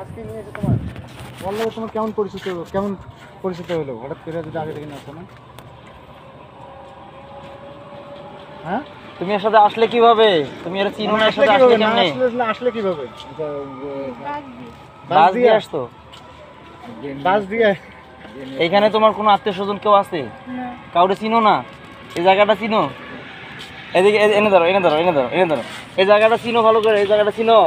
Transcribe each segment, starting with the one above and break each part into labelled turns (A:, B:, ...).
A: আজকে নিয়েছে তোমার বললে তোমার কেমন পরিচিত হলো হঠাৎ করে যদি আগে থেকে আসো না? হ্যাঁ
B: তুমি এর সাথে আসলে কিভাবে? তুমি এর চিনো না, এর সাথে আসলে কেমনে?
A: আসলে কিভাবে?
B: বাস দিয়ে আসতো?
A: বাস দিয়ে।
B: এইখানে তোমার কোনো আত্মীয়স্বজন কেউ আছে?
C: না।
B: কাউরে চিনো না? এই জায়গাটা চিনো? এদিকে এনে ধরো। এই জায়গাটা চিনো ভালো করে? এই জায়গাটা চিনো?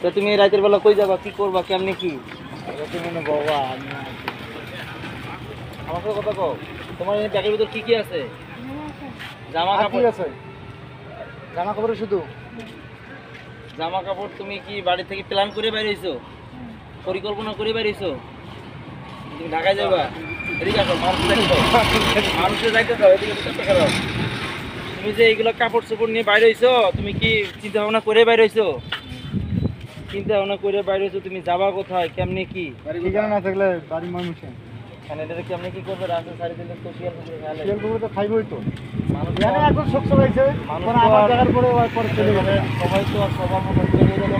B: তো তুমি রাতের বেলা কই যাবা, কি করবা, কেমনে কি?
A: বাবা
B: আমার সাথে কথা কও। তোমার এই ব্যাগের ভিতর কি কি আছে? জামা কাপড়
A: আছে? জামা কাপড় শুধু?
B: জামা কাপড়। তুমি কি বাড়ি থেকে প্ল্যান করে বাইরে হইছো? পরিকল্পনা করে বাইরে হইছো? তুমি ঢাকায় যাবা? এদিকে আসো, মানুষের যাইতে দাও, এদিকে চেষ্টা করো। তুমি যে এইগুলো কাপড় চোপড় নিয়ে বাইরে হইছো, তুমি কি চিন্তা ভাবনা করে বাইরে হইছো? চিন্তা ভাবনা করে বাইরে হইছো, তুমি যাবা কোথায়, কেমনে কি?
A: ঠিকানা না থাকলে বাড়ি মানুষ
B: এটা কেমনে কি করবে? রাস্তা সারি দিলে তো শিয়াল কুকুরে খেয়াল
A: তেল পুকুরে তো খাইবই তো।
B: মানুষ
A: জানে এখন শোক সবাইছে
B: মানুষ
A: আমার জায়গার পরে পরে চলে গেলে
B: সবাই তো আর সবার মতো চলে গেল না।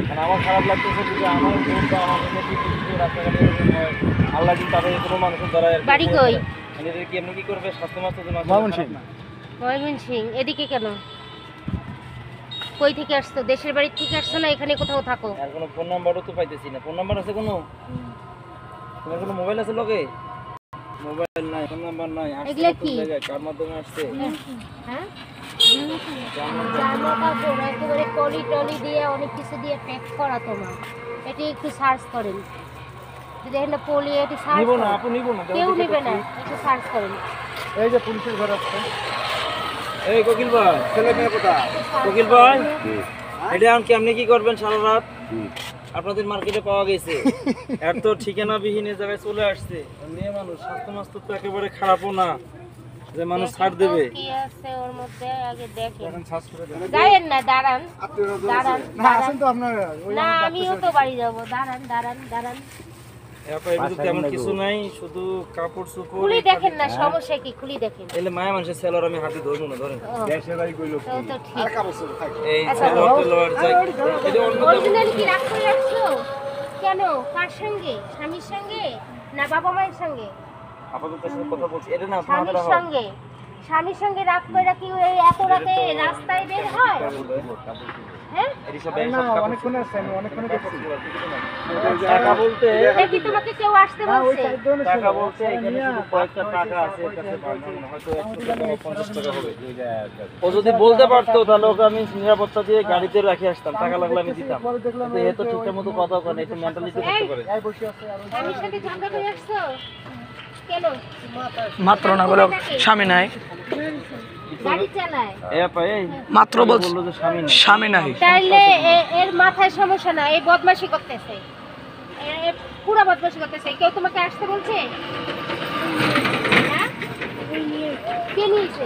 B: কারণ আমার খারাপ লাগতেছে যে আমার বোন বা আমার মেয়েকে কিছু রাস্তাঘাটে এরকম হয়, আল্লাহ কিন্তু তাদের কোনো মানুষের দ্বারা
C: বাড়ি কই?
B: এদের কি এমনি কি করবে? স্বাস্থ্য মাস্ত
C: ময়মনসিং। এদিকে কেন? কই থেকে আসছো? দেশের বাড়ি থেকে আসছো না এখানে কোথাও থাকো?
B: আর কোনো ফোন নাম্বারও তো পাইতেছি না। ফোন নাম্বার আছে কোনো? তোমার কোনো মোবাইল আছে লগে? মোবাইল নাই, ফোন নাম্বার নাই।
C: এগুলা কি?
B: কার মাধ্যমে আসছে?
C: হ্যাঁ, জামা কাপড় একেবারে টলি টলি দিয়ে অনেক কিছু দিয়ে প্যাক করা তোমার। এটি একটু সার্চ করেন, যদি এখানে পলি এটি সার্চ
B: নিব না,
C: করেন।
B: আপু নিব না।
C: কেউ নেবে না, একটু সার্চ করেন।
A: এই যে পুলিশের ঘর আসছে।
B: এই কোকিল ভাই,
A: ছেলে মেয়ে কোথায়?
B: কোকিল ভাই, এটা এখন কেমনি কি করবেন সারা রাত? আপনাদের মার্কেটে পাওয়া গেছে, এর তো ঠিকানাবিহীন এই জায়গায় চলে আসছে। মেয়ে মানুষ, স্বাস্থ্য মাস্ত তো একেবারে খারাপও না যে মানুষ ছাড় দেবে।
C: কি আছে ওর মধ্যে আগে দেখেন।
A: এখন সার্চ করে দেন।
C: যায়েন না, দাঁড়ান দাঁড়ান
A: না আসেন তো আপনার ওই
C: না, আমিও তো বাড়ি যাবো। দাঁড়ান দাঁড়ান দাঁড়ান,
B: এরপর এর ভিতর তেমন কিছু নাই, শুধু কাপড় চোপড়।
C: খুলি দেখেন না, সমস্যা কি? খুলি দেখেন।
B: এলে মায়া মানুষের সেলর আমি হাতে ধরবো না, ধরেন।
A: দেশের বাড়ি কইলো
C: তো তো ঠিক।
A: আর কাপড় চোপড় থাকে।
B: এই সেলর টেলর যাই, এটা অন্য
C: অরিজিনাল কি রাগ করে আসছো? কেন? কার সঙ্গে? স্বামীর সঙ্গে না বাবা মায়ের সঙ্গে?
B: আপাতত সাথে কথা বলছি। এটা না তোমাদের
C: স্বামীর
B: রাখো।
C: সঙ্গে। স্বামীর সঙ্গে রাগ করে কি এই এত রাতে রাস্তায় বের হয়? হ্যাঁ,
B: এর সব
A: না অনেকক্ষণ আছে আমি অনেকক্ষণ দেখছি।
B: টাকা বলতে
C: দেখি তোমাকে কেউ আসতে বলছে?
B: টাকা বলতে এখানে শুধু কয়েকটা টাকা আছে এর কাছে, হয়তো 100 টাকা বা 50 টাকা হবে। ও যদি বলতে পারতো তাহলে ওকে আমি নিরাপত্তা দিয়ে গাড়িতে রেখে আসতাম, টাকা লাগলে আমি দিতাম। কিন্তু এ তো ঠিকঠাক মতো কথা বলে না, একটু মেন্টালিটি থাকতে পারে।
A: এই বসে আছে আর
C: স্বামীর সাথে ঝগড়া করে আসছো কেন?
D: মাত্র না বলে স্বামী নাই,
C: গাড়ি চালায়
B: এ আপা এই
D: মাত্র বলছে
B: বললো যে স্বামী নেই।
D: স্বামী নাই।
C: তাইলে এর মাথায় সমস্যা না, এই বদমাশি করতেছে, এ পুরো বদমাশি করতেছে। কেউ তোমাকে আসতে বলছে? হ্যাঁ, কে নিয়েছে?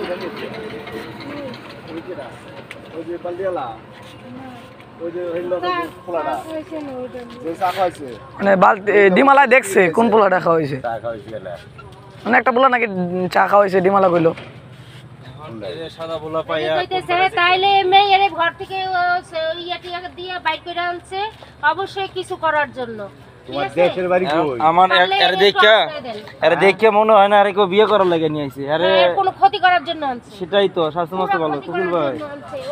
A: ওই যে বালদিয়ালা ওই যে হইলো পোলাটা যে চা খাইছে
D: মানে বালতি ডিমালায় দেখছে কোন পোলা দেখা হয়েছে,
A: চা খাইছে এলা
D: মানে একটা পোলা নাকি চা খাওয়া হয়েছে ডিমালা কইলো।
B: সাদা ভোলা পাইয়া
C: কইতেছে তাইলে মেয়ের ঘর থেকে ইয়াটি দিয়ে বাইক করে আনছে অবশ্যই কিছু করার জন্য।
A: তোমার দেশের বাড়ি কই?
B: আমার আরে দেখে মনে হয় না আরে কেউ বিয়ে করার লাগে নিয়ে আইছে। আরে
C: কোনো ক্ষতি করার জন্য আনছে?
B: সেটাই তো, স্বাস্থ্য মাস্ত ভালো। কুকুর ভাই,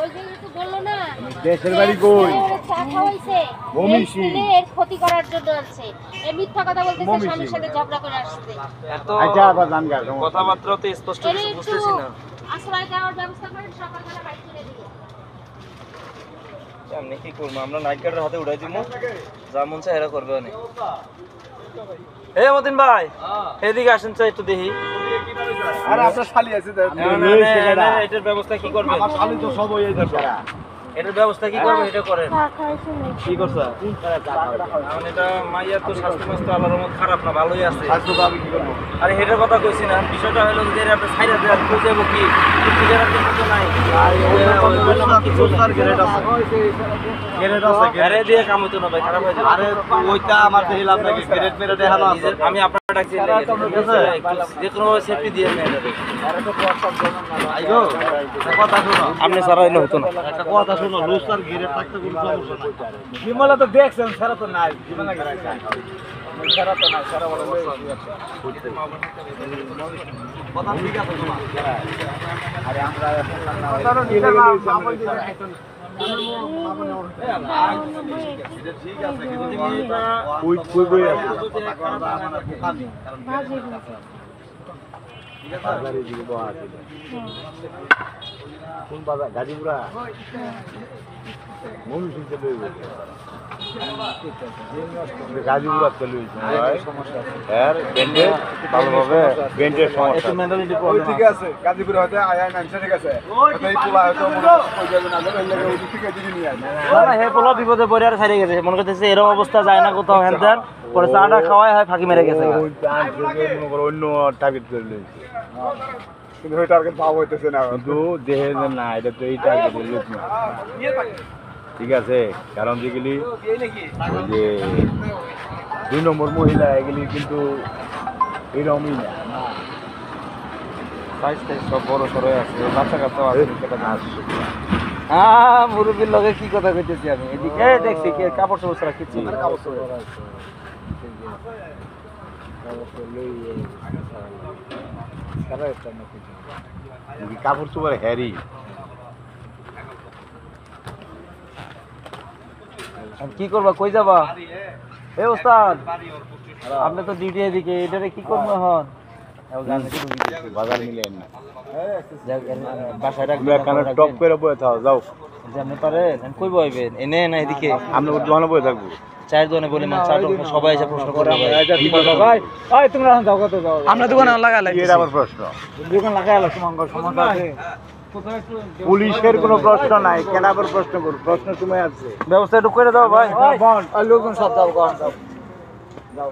C: ওই জন্য তো বললো না
A: দেশের বাড়ি কই?
C: চা খাওয়াইছে,
A: মমিষি।
C: এর ক্ষতি করার জন্য আনছে। এই মিথ্যা কথা বলতেছে, স্বামীর সাথে ঝগড়া করে আসছে।
B: এত
A: আচ্ছা আবার জান গা
B: কথাবার্তা তো স্পষ্ট
C: এর
B: কিছু
C: একটু
B: বুঝতেছি না।
C: আশ্রয় দেওয়ার ব্যবস্থা করেন, সকালবেলা বাইক কিনে দিয়ে।
B: আমি কি করবো? আমরা নাইট গার্ডের হাতে উঠাই দিব, যা মন চায় এরা করবে অনেক। এই মতিন ভাই, এদিকে আসেন তো একটু দেখি।
A: আরে আপনার শালি আছে
B: এটার ব্যবস্থা কি করবে?
A: আমার শালি তো সব হয়ে যাবে।
B: এটার ব্যবস্থা কি করবে এটা করেন।
C: চা খাইছে নাকি?
B: কি করছ? এখন এটা মাইয়া তো স্বাস্থ্য মাস্ত আল্লাহর রহমত খারাপ না, ভালোই আছে।
A: আজকে তো আমি কি করব?
B: আরে হেটার কথা কইছি না, বিষয়টা হলো যে আপনি ছাইরা দেন কই যাবো কি? কিছু দেওয়ার মতো নাই।
A: কিছু স্যার গ্রেড আছে। গ্রেড আছে।
B: আরে দিয়ে কাম হইতো না ভাই, খারাপ হয়ে যাবে।
A: আরে ওইটা আমার দেখি লাভ নাকি গ্রেড মেরে দেখানো আছে।
B: আমি আপনার ডাকছি যে কোনো সেফটি দিয়ে নেন।
A: আরে তো WhatsApp দেন না। আইগো কথা শুনো।
B: আপনি সারা হইলে হতো না।
A: একটা কথা শুনো। বিমলা তো দেখছেন সারা তো নাই বিমলা সারা তো নাই সারা বলে কথা ঠিক আছে তোমার আরে আমরা কোন বাজার গাজীপুরা গাজীপুরা চলে ঠিক আছে গাজীপুরে হয়তো আয় নামছে ঠিক আছে
B: হে পোলা বিপদে পড়ে আর ছাড়িয়ে গেছে মনে করতেছে এরকম অবস্থা যায় না কোথাও হ্যান ত্যান পরে চাটা খাওয়াই হয় ফাঁকি মেরে গেছে
A: অন্য টার্গেট করে নিয়েছে কিন্তু ওই টার্গেট পাওয়া হইতেছে না কিন্তু দেহে না এটা তো এই টার্গেটের লোক না ঠিক আছে কারণ যেগুলি যে 2 নম্বর মহিলা এগুলি কিন্তু এরকমই না সব বড় সড়ো আছে বাচ্চা কাচ্চা আছে
B: হ্যাঁ মুরব্বীর লগে কি কথা কইতেছি আমি এদিকে দেখছি কি কাপড় চোপড় ছাড়া কিছু না
A: কাপড় চোপড় হ্যারি
B: কি করবা কই যাবা এ ওস্তাদ আপনি তো ডিউটি এদিকে এটারে কি করবো এখন
A: বাজার মিলে না
B: বাসায়
A: টপ করে বয়ে থাও যাও
B: আপনি পারেন কই বইবেন এনে না এদিকে
A: আমরা দোকানে বয়ে থাকবো
B: চার দোকানে বলি মানে চার দোকানে সবাই এসে প্রশ্ন করে
D: আমরা দোকানে লাগালে
A: এটা আমার প্রশ্ন
B: দোকান লাগাই আলো সমস্যা আছে
A: পুলিশের কোনো প্রশ্ন নাই কেন আবার প্রশ্ন করো প্রশ্ন তুমি আছে
B: ব্যবস্থা একটু করে দাও ভাই
A: লোকজন সব যাও যাও